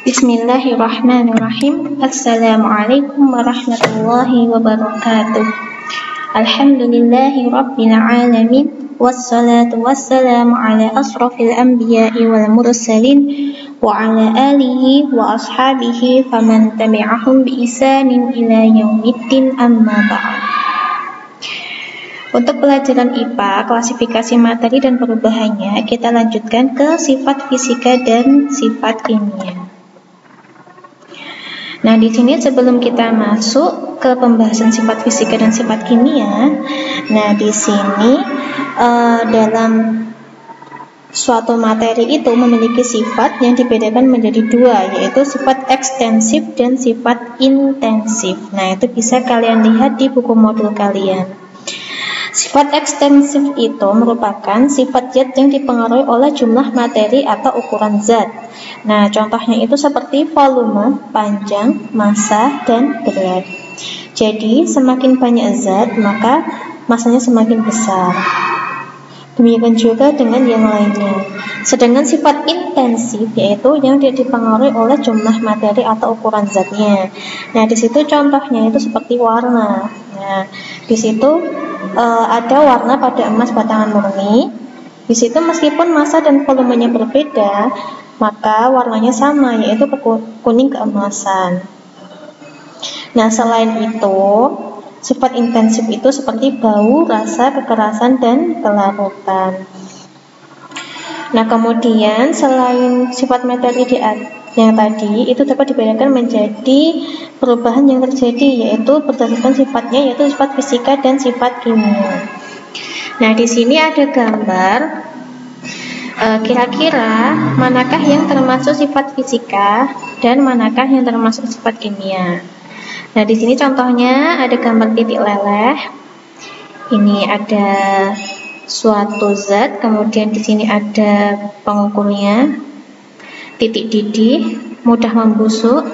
Bismillahirrahmanirrahim. Assalamualaikum warahmatullahi wabarakatuh. Alhamdulillahi rabbil alamin. Wassalatu wassalamu ala asrafil anbiya'i wal mursalin wa ala alihi wa ashabihi faman tabi'ahum bi ihsanin ila yaumiddin, amma ba'd. Untuk pelajaran IPA, klasifikasi materi dan perubahannya, kita lanjutkan ke sifat fisika dan sifat kimia. Nah, di sini sebelum kita masuk ke pembahasan sifat fisika dan sifat kimia, nah di sini dalam suatu materi itu memiliki sifat yang dibedakan menjadi dua, yaitu sifat ekstensif dan sifat intensif. Nah, itu bisa kalian lihat di buku modul kalian. Sifat ekstensif itu merupakan sifat zat yang dipengaruhi oleh jumlah materi atau ukuran zat. Nah, contohnya itu seperti volume, panjang, massa, dan berat. Jadi, semakin banyak zat, maka massanya semakin besar. Demikian juga dengan yang lainnya. Sedangkan sifat intensif yaitu yang dipengaruhi oleh jumlah materi atau ukuran zatnya. Nah, di situ contohnya itu seperti warna. Nah, di situ ada warna pada emas batangan murni. Di situ meskipun massa dan volumenya berbeda, maka warnanya sama, yaitu kuning keemasan. Nah, selain itu, sifat intensif itu seperti bau, rasa, kekerasan, dan kelarutan. Nah, kemudian selain sifat materi yang tadi, itu dapat dibedakan menjadi perubahan yang terjadi, yaitu berdasarkan sifatnya, yaitu sifat fisika dan sifat kimia. Nah, di sini ada gambar. Kira-kira manakah yang termasuk sifat fisika dan manakah yang termasuk sifat kimia? Nah, di sini contohnya ada gambar titik leleh. Ini ada suatu zat, kemudian di sini ada pengukurnya. Titik didih, mudah membusuk.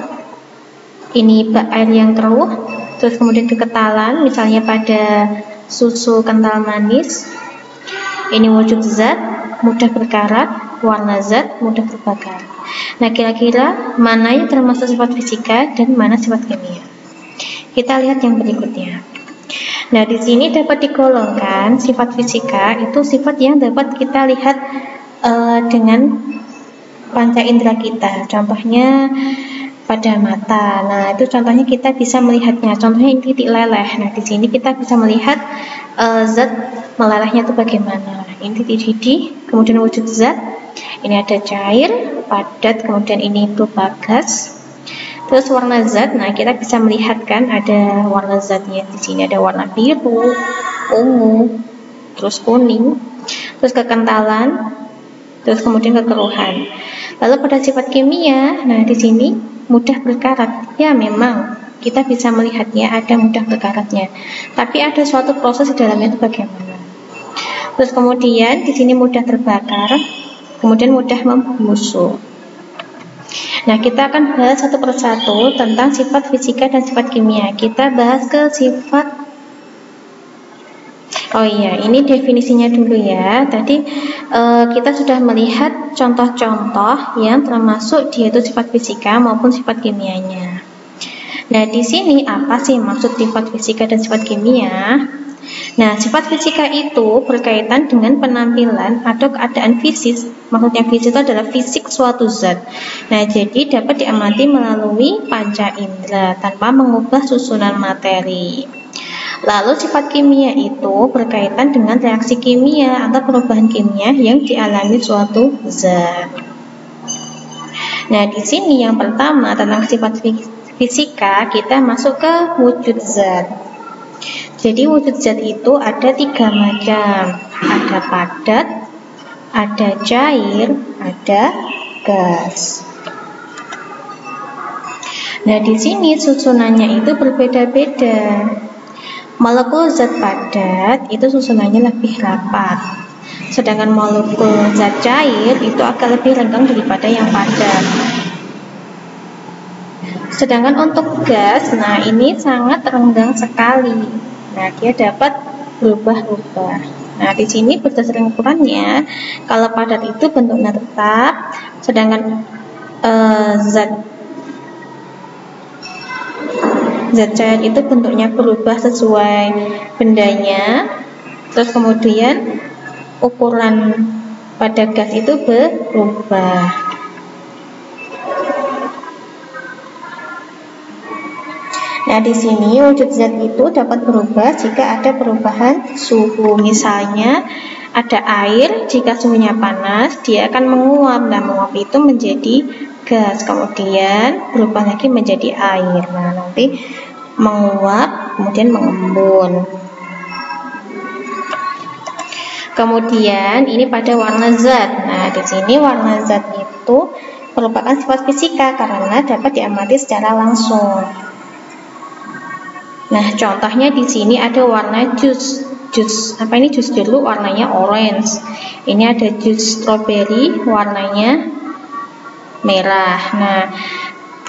Ini bak air yang keruh. Terus kemudian kekentalan, misalnya pada susu kental manis. Ini wujud zat, mudah berkarat. Warna zat, mudah terbakar. Nah, kira-kira mana yang termasuk sifat fisika dan mana sifat kimia? Kita lihat yang berikutnya. Nah, di sini dapat digolongkan sifat fisika itu sifat yang dapat kita lihat dengan panca indera kita. Contohnya pada mata. Nah, itu contohnya kita bisa melihatnya. Contohnya ini titik leleh. Nah, di sini kita bisa melihat zat melelehnya itu bagaimana. Ini titik didih, kemudian wujud zat. Ini ada cair, padat, kemudian ini berupa gas. Terus warna zat, nah kita bisa melihat kan ada warna zatnya. Di sini ada warna biru, ungu, terus kuning, terus kekentalan, terus kemudian kekeruhan. Lalu pada sifat kimia, nah di sini mudah berkarat. Ya, memang kita bisa melihatnya ada mudah berkaratnya. Tapi ada suatu proses di dalamnya itu bagaimana. Terus kemudian di sini mudah terbakar, kemudian mudah membusuk. Nah, kita akan bahas satu persatu tentang sifat fisika dan sifat kimia. Kita bahas ke sifat. Oh iya, ini definisinya dulu ya. Tadi kita sudah melihat contoh-contoh yang termasuk yaitu sifat fisika maupun sifat kimianya. Nah, di sini apa sih maksud sifat fisika dan sifat kimia? Nah, sifat fisika itu berkaitan dengan penampilan atau keadaan fisik. Maksudnya fisik itu adalah fisik suatu zat. Nah, jadi dapat diamati melalui panca indera tanpa mengubah susunan materi. Lalu sifat kimia itu berkaitan dengan reaksi kimia atau perubahan kimia yang dialami suatu zat. Nah, di sini yang pertama tentang sifat fisika, kita masuk ke wujud zat. Jadi wujud zat itu ada 3 macam. Ada padat, ada cair, ada gas. Nah, di sini susunannya itu berbeda-beda. Molekul zat padat itu susunannya lebih rapat. Sedangkan molekul zat cair itu agak lebih renggang daripada yang padat. Sedangkan untuk gas, nah ini sangat renggang sekali. Nah, dia dapat berubah-ubah. Nah, di sini berdasarkan ukurannya, kalau padat itu bentuknya tetap, sedangkan zat cair itu bentuknya berubah sesuai bendanya, terus kemudian ukuran pada gas itu berubah. Nah, di sini wujud zat itu dapat berubah jika ada perubahan suhu. Misalnya ada air, jika suhunya panas, dia akan menguap. Nah, menguap itu menjadi gas, kemudian berubah lagi menjadi air. Nah, nanti menguap, kemudian mengembun. Kemudian ini pada warna zat. Nah, di sini warna zat itu merupakan sifat fisika karena dapat diamati secara langsung. Nah, contohnya di sini ada warna jus. Apa ini jus jeruk warnanya orange. Ini ada jus strawberry warnanya merah. Nah,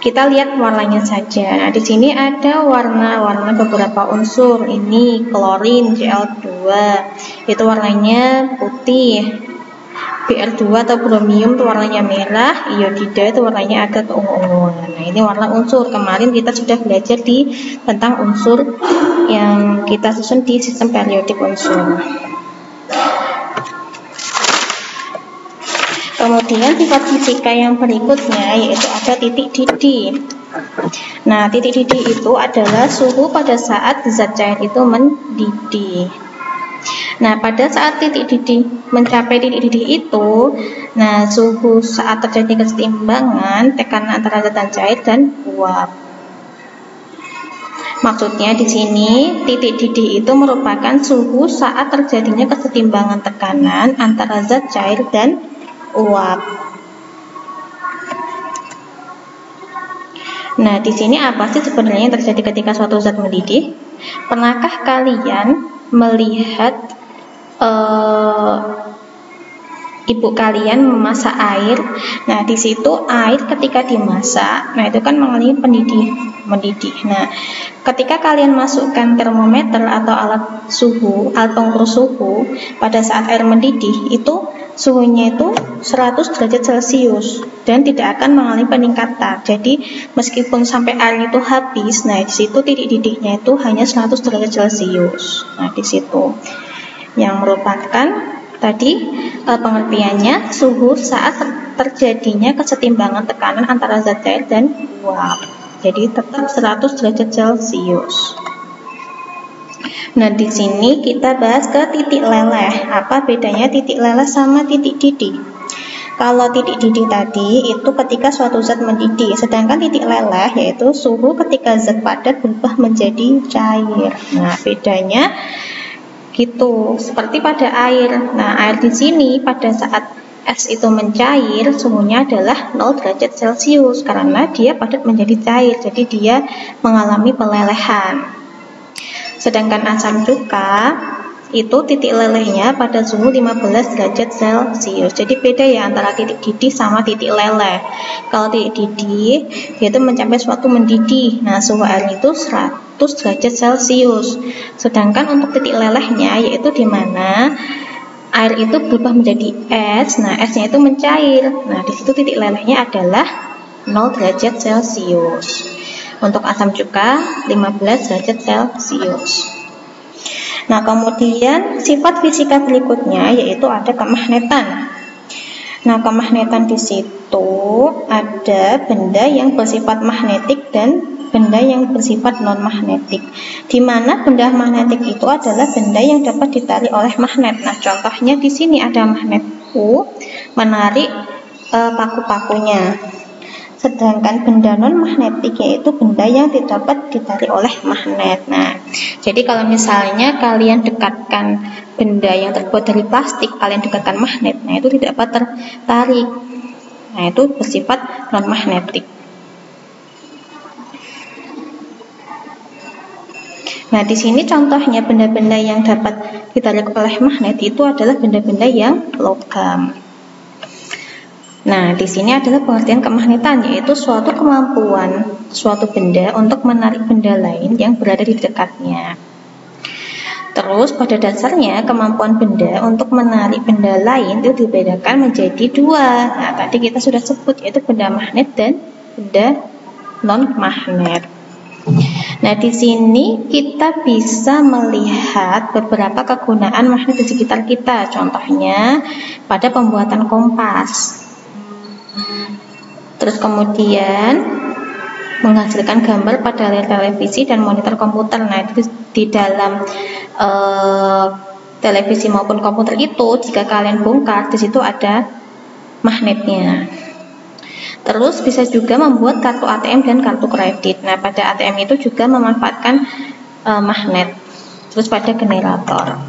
kita lihat warnanya saja. Nah, di sini ada warna beberapa unsur. Ini klorin Cl2. Itu warnanya putih. Br2 atau bromium itu warnanya merah, iodida itu warnanya agak keungu-unguan. Nah, ini warna unsur. Kemarin kita sudah belajar tentang unsur yang kita susun di sistem periodik unsur. Kemudian sifat fisika yang berikutnya yaitu ada titik didih. Nah, titik didih itu adalah suhu pada saat zat cair itu mendidih. Nah, pada saat mencapai titik didih itu, nah suhu saat terjadi kesetimbangan tekanan antara zat dan cair dan uap. Maksudnya di sini titik didih itu merupakan suhu saat terjadinya kesetimbangan tekanan antara zat cair dan uap. Nah, di sini apa sih sebenarnya yang terjadi ketika suatu zat mendidih? Pernahkah kalian melihat ibu kalian memasak air? Nah, di situ air ketika dimasak, nah itu kan mengalami mendidih. Nah, ketika kalian masukkan termometer atau alat pengukur suhu pada saat air mendidih, itu suhunya itu 100 derajat Celcius dan tidak akan mengalami peningkatan. Jadi meskipun sampai air itu habis, nah di situ titik didihnya itu hanya 100 derajat Celcius. Nah, di situ yang merupakan tadi pengertiannya suhu saat terjadinya kesetimbangan tekanan antara zat cair dan uap. Jadi tetap 100 derajat Celcius. Nah, di sini kita bahas ke titik leleh. Apa bedanya titik leleh sama titik didih? Kalau titik didih tadi itu ketika suatu zat mendidih, sedangkan titik leleh yaitu suhu ketika zat padat berubah menjadi cair. Nah, bedanya gitu, seperti pada air. Nah, air di sini pada saat es itu mencair, suhunya adalah 0 derajat Celcius karena dia padat menjadi cair, jadi dia mengalami pelelehan. Sedangkan asam cuka itu titik lelehnya pada suhu 15 derajat Celcius. Jadi beda ya antara titik didih sama titik leleh. Kalau titik didih dia itu mencapai suatu mendidih. Nah, suhu air itu 100 derajat Celcius. Sedangkan untuk titik lelehnya yaitu di mana air itu berubah menjadi es. Nah, esnya itu mencair. Nah, di situ titik lelehnya adalah 0 derajat Celcius. Untuk asam cuka 15 derajat Celcius. Nah, kemudian sifat fisika berikutnya yaitu ada kemagnetan. Nah, kemagnetan di situ ada benda yang bersifat magnetik dan benda yang bersifat non-magnetik. Di mana benda magnetik itu adalah benda yang dapat ditarik oleh magnet. Nah, contohnya di sini ada magnet U menarik paku-pakunya. Sedangkan benda non-magnetik yaitu benda yang tidak dapat ditarik oleh magnet. Nah, jadi kalau misalnya kalian dekatkan benda yang terbuat dari plastik, kalian dekatkan magnet, nah itu tidak dapat tertarik. Nah, itu bersifat non-magnetik. Nah, di sini contohnya benda-benda yang dapat ditarik oleh magnet itu adalah benda-benda yang logam. Nah, di sini adalah pengertian kemagnetan, yaitu suatu kemampuan suatu benda untuk menarik benda lain yang berada di dekatnya. Terus pada dasarnya kemampuan benda untuk menarik benda lain itu dibedakan menjadi dua. Nah, tadi kita sudah sebut, yaitu benda magnet dan benda non-magnet. Nah, di sini kita bisa melihat beberapa kegunaan magnet di sekitar kita. Contohnya pada pembuatan kompas. Terus kemudian menghasilkan gambar pada layar televisi dan monitor komputer. Nah, itu di dalam televisi maupun komputer itu, jika kalian bongkar, di situ ada magnetnya. Terus bisa juga membuat kartu ATM dan kartu kredit. Nah, pada ATM itu juga memanfaatkan magnet. Terus pada generator.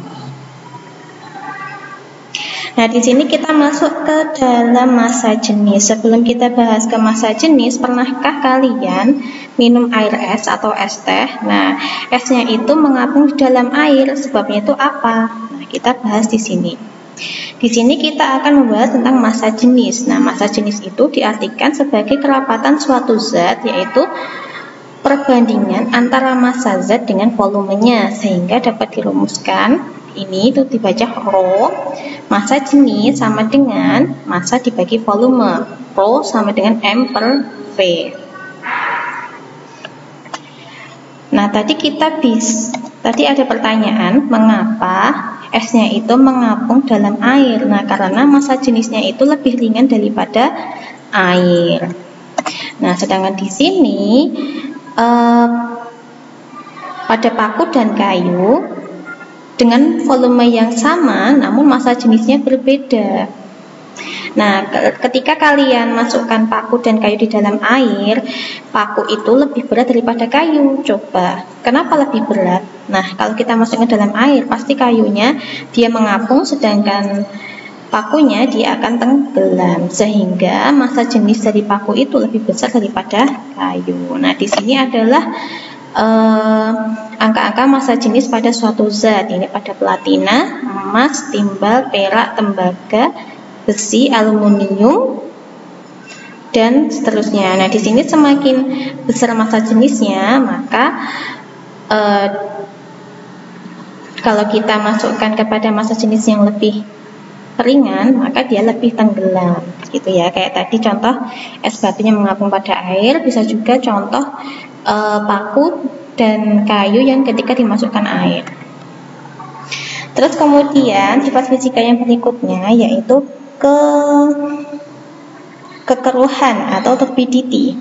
Nah, di sini kita masuk ke dalam massa jenis. Sebelum kita bahas ke massa jenis, pernahkah kalian minum air es atau es teh? Nah, esnya itu mengapung di dalam air. Sebabnya itu apa? Nah, kita bahas di sini. Di sini kita akan membahas tentang massa jenis. Nah, massa jenis itu diartikan sebagai kerapatan suatu zat, yaitu perbandingan antara massa zat dengan volumenya, sehingga dapat dirumuskan. Ini itu dibaca Rho, massa jenis sama dengan massa dibagi volume. Rho sama dengan M per V. Nah, tadi ada pertanyaan, mengapa esnya itu mengapung dalam air? Nah, karena massa jenisnya itu lebih ringan daripada air. Nah, sedangkan di sini pada paku dan kayu dengan volume yang sama, namun massa jenisnya berbeda. Nah, ketika kalian masukkan paku dan kayu di dalam air, paku itu lebih berat daripada kayu. Coba, kenapa lebih berat? Nah, kalau kita masukkan dalam air, pasti kayunya dia mengapung, sedangkan pakunya dia akan tenggelam, sehingga massa jenis dari paku itu lebih besar daripada kayu. Nah, di sini adalah angka-angka massa jenis pada suatu zat. Ini pada platina, emas, timbal, perak, tembaga, besi, aluminium, dan seterusnya. Nah, di sini semakin besar massa jenisnya, maka kalau kita masukkan kepada massa jenis yang lebih ringan, maka dia lebih tenggelam, gitu ya. Kayak tadi contoh es batunya mengapung pada air, bisa juga contoh paku dan kayu yang ketika dimasukkan air. Terus kemudian sifat fisika yang berikutnya yaitu kekeruhan atau turbidity.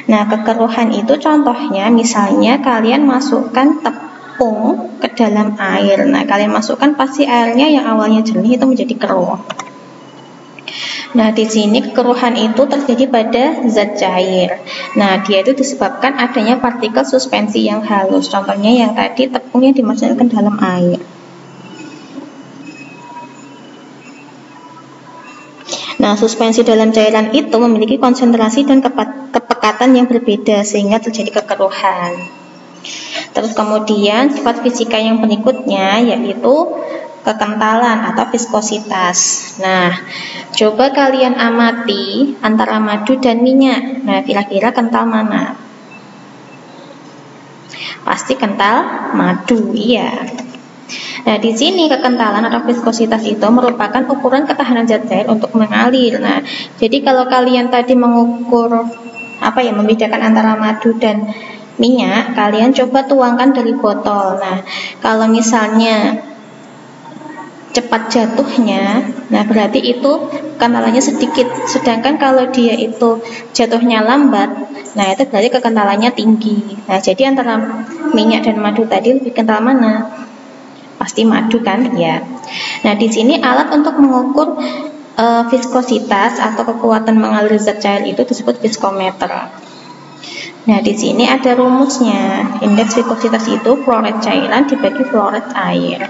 Nah, kekeruhan itu contohnya misalnya kalian masukkan tepung ke dalam air. Nah, kalian masukkan pasti airnya yang awalnya jernih itu menjadi keruh. Nah, di sini kekeruhan itu terjadi pada zat cair. Nah, dia itu disebabkan adanya partikel suspensi yang halus. Contohnya yang tadi tepung yang dimasukkan ke dalam air. Nah, suspensi dalam cairan itu memiliki konsentrasi dan kepekatan yang berbeda sehingga terjadi kekeruhan. Terus kemudian sifat fisika yang berikutnya yaitu kekentalan atau viskositas. Nah, coba kalian amati antara madu dan minyak. Nah, kira-kira kental mana? Pasti kental madu, iya. Nah, di sini kekentalan atau viskositas itu merupakan ukuran ketahanan zat cair untuk mengalir. Nah, jadi kalau kalian tadi mengukur membedakan antara madu dan minyak, kalian coba tuangkan dari botol. Nah, kalau misalnya cepat jatuhnya, nah berarti itu kekentalannya sedikit. Sedangkan kalau dia itu jatuhnya lambat, nah itu berarti kekentalannya tinggi. Nah, jadi antara minyak dan madu tadi lebih kental mana? Pasti madu kan, ya. Nah, di sini alat untuk mengukur viskositas atau kekuatan mengalir zat cair itu disebut viskometer. Nah, di sini ada rumusnya. Indeks viskositas itu floret cairan dibagi floret air.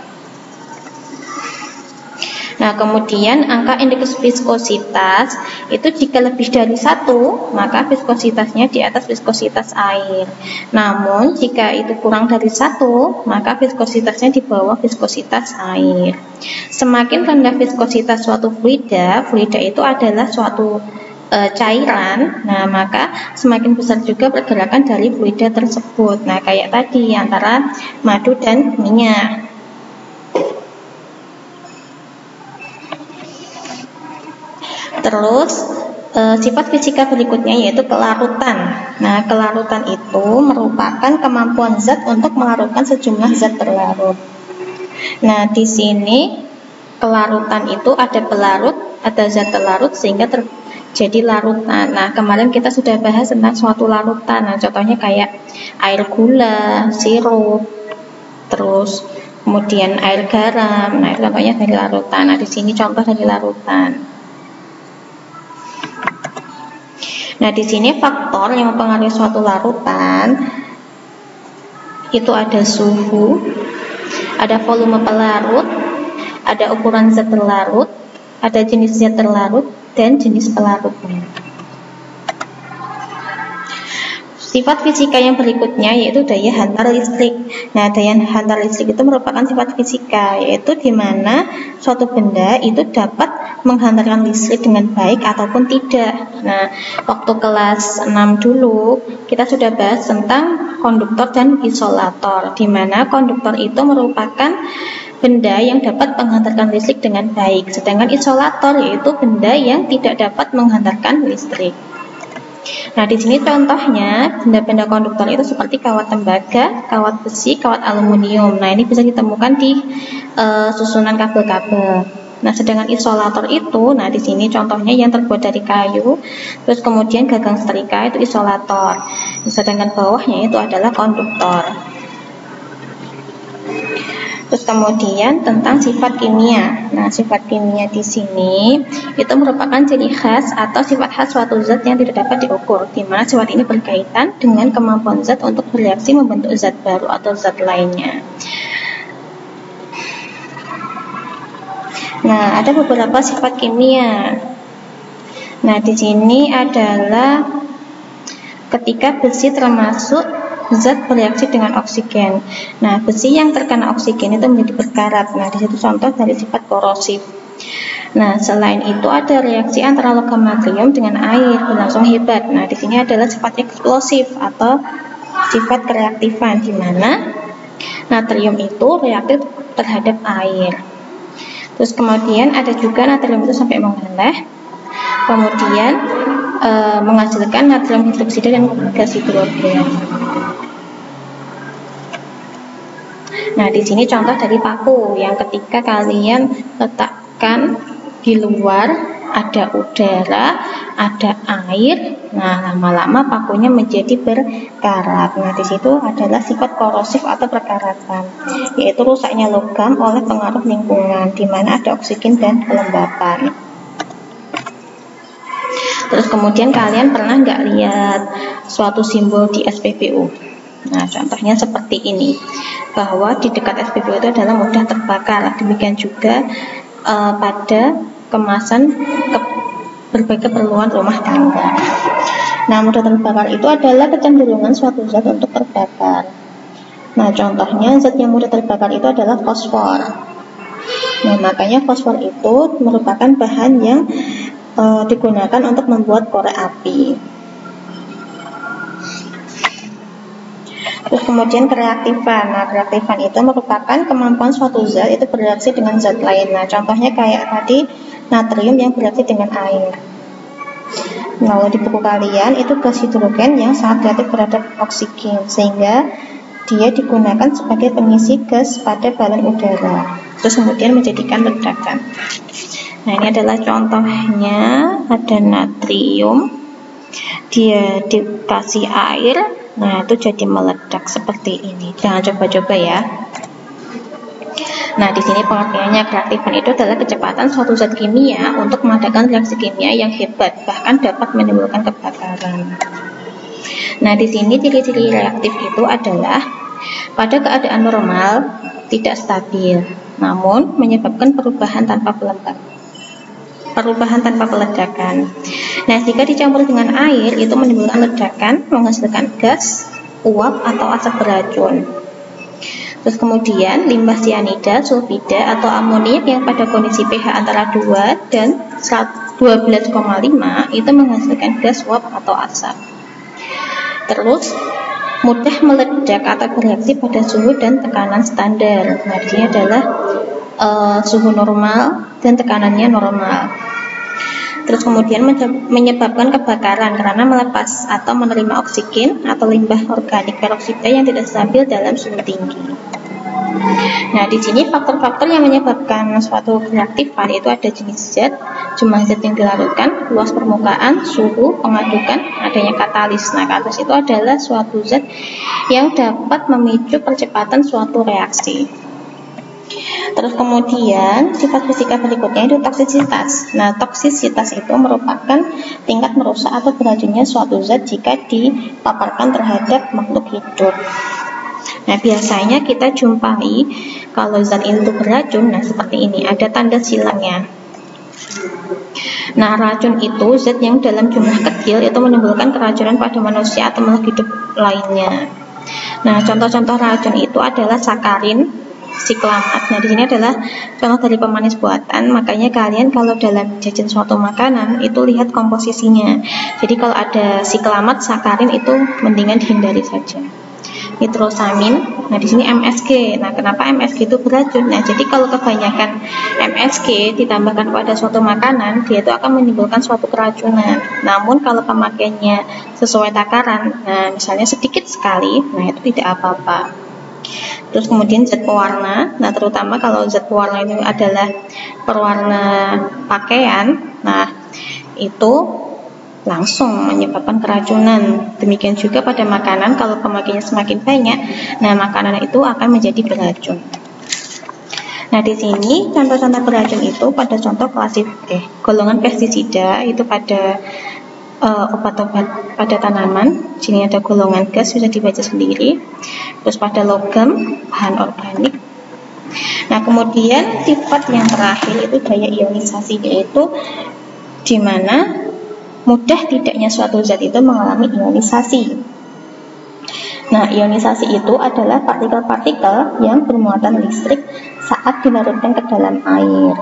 Nah, kemudian angka indeks viskositas itu jika lebih dari 1, maka viskositasnya di atas viskositas air. Namun, jika itu kurang dari 1, maka viskositasnya di bawah viskositas air. Semakin rendah viskositas suatu fluida itu adalah suatu cairan, nah maka semakin besar juga pergerakan dari fluida tersebut. Nah, kayak tadi antara madu dan minyak. Terus sifat fisika berikutnya yaitu kelarutan. Nah, kelarutan itu merupakan kemampuan zat untuk melarutkan sejumlah zat terlarut. Nah, di sini kelarutan itu ada pelarut, ada zat terlarut sehingga terjadi larutan. Nah, kemarin kita sudah bahas tentang suatu larutan. Nah, contohnya kayak air gula, sirup, terus kemudian air garam. Nah, itu contohnya dari larutan. Nah, di sini contoh dari larutan. Nah, di sini faktor yang mempengaruhi suatu larutan itu ada suhu, ada volume pelarut, ada ukuran zat terlarut, ada jenis zat terlarut, dan jenis pelarutnya. Sifat fisika yang berikutnya yaitu daya hantar listrik. Nah, daya hantar listrik itu merupakan sifat fisika, yaitu di mana suatu benda itu dapat menghantarkan listrik dengan baik ataupun tidak. Nah, waktu kelas 6 dulu kita sudah bahas tentang konduktor dan isolator, di mana konduktor itu merupakan benda yang dapat menghantarkan listrik dengan baik, sedangkan isolator yaitu benda yang tidak dapat menghantarkan listrik. Nah, di sini contohnya benda-benda konduktor itu seperti kawat tembaga, kawat besi, kawat aluminium. Nah, ini bisa ditemukan di susunan kabel-kabel. Nah, sedangkan isolator itu, nah di sini contohnya yang terbuat dari kayu, terus kemudian gagang setrika itu isolator. Sedangkan bawahnya itu adalah konduktor. Terus kemudian tentang sifat kimia. Nah, sifat kimia di sini itu merupakan ciri khas atau sifat khas suatu zat yang tidak dapat diukur, di mana sifat ini berkaitan dengan kemampuan zat untuk bereaksi membentuk zat baru atau zat lainnya. Nah, ada beberapa sifat kimia. Nah, di sini adalah ketika besi termasuk zat bereaksi dengan oksigen. Nah, besi yang terkena oksigen itu menjadi berkarat. Nah, di situ contoh dari sifat korosif. Nah, selain itu ada reaksi antara logam natrium dengan air berlangsung hebat. Nah, di sini adalah sifat eksplosif atau sifat kereaktifan, di mana natrium itu reaktif terhadap air. Terus kemudian ada juga natrium itu sampai meleleh, kemudian menghasilkan natrium hidroksida dan gas hidrogen. Nah, di sini contoh dari paku yang ketika kalian letakkan di luar ada udara, ada air. Nah, lama-lama pakunya menjadi berkarat. Nah, di situ adalah sifat korosif atau perkaratan, yaitu rusaknya logam oleh pengaruh lingkungan, di mana ada oksigen dan kelembapan. Terus kemudian kalian pernah nggak lihat suatu simbol di SPBU? Nah, contohnya seperti ini, bahwa di dekat SPBU itu adalah mudah terbakar. Demikian juga pada kemasan berbagai keperluan rumah tangga. Nah, mudah terbakar itu adalah kecenderungan suatu zat untuk terbakar. Nah, contohnya zat yang mudah terbakar itu adalah fosfor. Nah, makanya fosfor itu merupakan bahan yang digunakan untuk membuat korek api. Terus kemudian kereaktifan. Nah, kereaktifan itu merupakan kemampuan suatu zat itu bereaksi dengan zat lain. Nah, contohnya kayak tadi natrium yang bereaksi dengan air. Nah, di buku kalian itu gas hidrogen yang sangat reaktif terhadap oksigen, sehingga dia digunakan sebagai pengisi gas pada balon udara. Terus kemudian menjadikan ledakan. Nah, ini adalah contohnya, ada natrium, dia dikasih air. Nah, itu jadi meledak seperti ini. Jangan coba-coba ya. Nah, di sini pengertiannya kereaktifan itu adalah kecepatan suatu zat kimia untuk mengadakan reaksi kimia yang hebat, bahkan dapat menimbulkan kebakaran. Nah, di sini ciri-ciri reaktif itu adalah pada keadaan normal tidak stabil, namun menyebabkan perubahan tanpa peledakan. Nah, jika dicampur dengan air itu menimbulkan ledakan, menghasilkan gas, uap atau asap beracun. Terus kemudian limbah sianida, sulfida atau amoniak yang pada kondisi pH antara 2 dan 12,5 itu menghasilkan gas, uap atau asap. Terus mudah meledak atau bereaksi pada suhu dan tekanan standar. Nah, di sini adalah suhu normal dan tekanannya normal. Terus kemudian menyebabkan kebakaran karena melepas atau menerima oksigen atau limbah organik peroksida yang tidak stabil dalam suhu tinggi. Nah, di sini faktor-faktor yang menyebabkan suatu reaktifan itu ada jenis zat, jumlah zat yang dilarutkan, luas permukaan, suhu, pengadukan, adanya katalis. Nah, katalis itu adalah suatu zat yang dapat memicu percepatan suatu reaksi. Terus kemudian sifat fisika berikutnya itu toksisitas. Nah, toksisitas itu merupakan tingkat merusak atau beracunnya suatu zat jika dipaparkan terhadap makhluk hidup. Nah, biasanya kita jumpai kalau zat itu beracun, nah seperti ini, ada tanda silangnya. Nah, racun itu zat yang dalam jumlah kecil itu menimbulkan keracunan pada manusia atau makhluk hidup lainnya. Nah, contoh-contoh racun itu adalah sakarin, siklamat. Nah, di sini adalah contoh dari pemanis buatan. Makanya kalian kalau dalam jajan suatu makanan itu lihat komposisinya. Jadi kalau ada siklamat, sakarin itu mendingan dihindari saja. Nitrosamin. Nah, di sini MSG. Nah, kenapa MSG itu beracun? Nah, jadi kalau kebanyakan MSG ditambahkan pada suatu makanan, dia itu akan menimbulkan suatu keracunan. Namun kalau pemakaiannya sesuai takaran, nah misalnya sedikit sekali, nah itu tidak apa-apa. Terus kemudian zat pewarna. Nah, terutama kalau zat pewarna itu adalah perwarna pakaian, nah itu langsung menyebabkan keracunan. Demikian juga pada makanan, kalau pemakaiannya semakin banyak, nah makanan itu akan menjadi beracun. Nah, di sini contoh-contoh beracun itu pada contoh golongan pestisida itu pada obat-obat pada tanaman. Sini ada golongan gas, bisa dibaca sendiri. Terus pada logam, bahan organik. Nah, kemudian sifat yang terakhir itu daya ionisasi, yaitu di mana mudah tidaknya suatu zat itu mengalami ionisasi. Nah, ionisasi itu adalah partikel-partikel yang bermuatan listrik saat dilarutkan ke dalam air.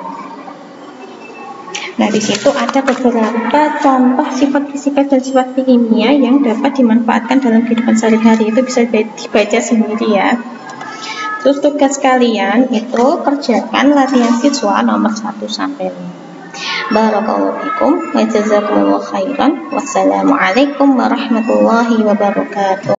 Nah, di situ ada beberapa contoh sifat fisika dan sifat kimia yang dapat dimanfaatkan dalam kehidupan sehari-hari. Itu bisa dibaca sendiri ya. Terus tugas kalian itu kerjakan latihan siswa nomor 1 sampai 5. Barakallahu fikum wa jazakumullahu khairan. Wassalamualaikum warahmatullahi wabarakatuh.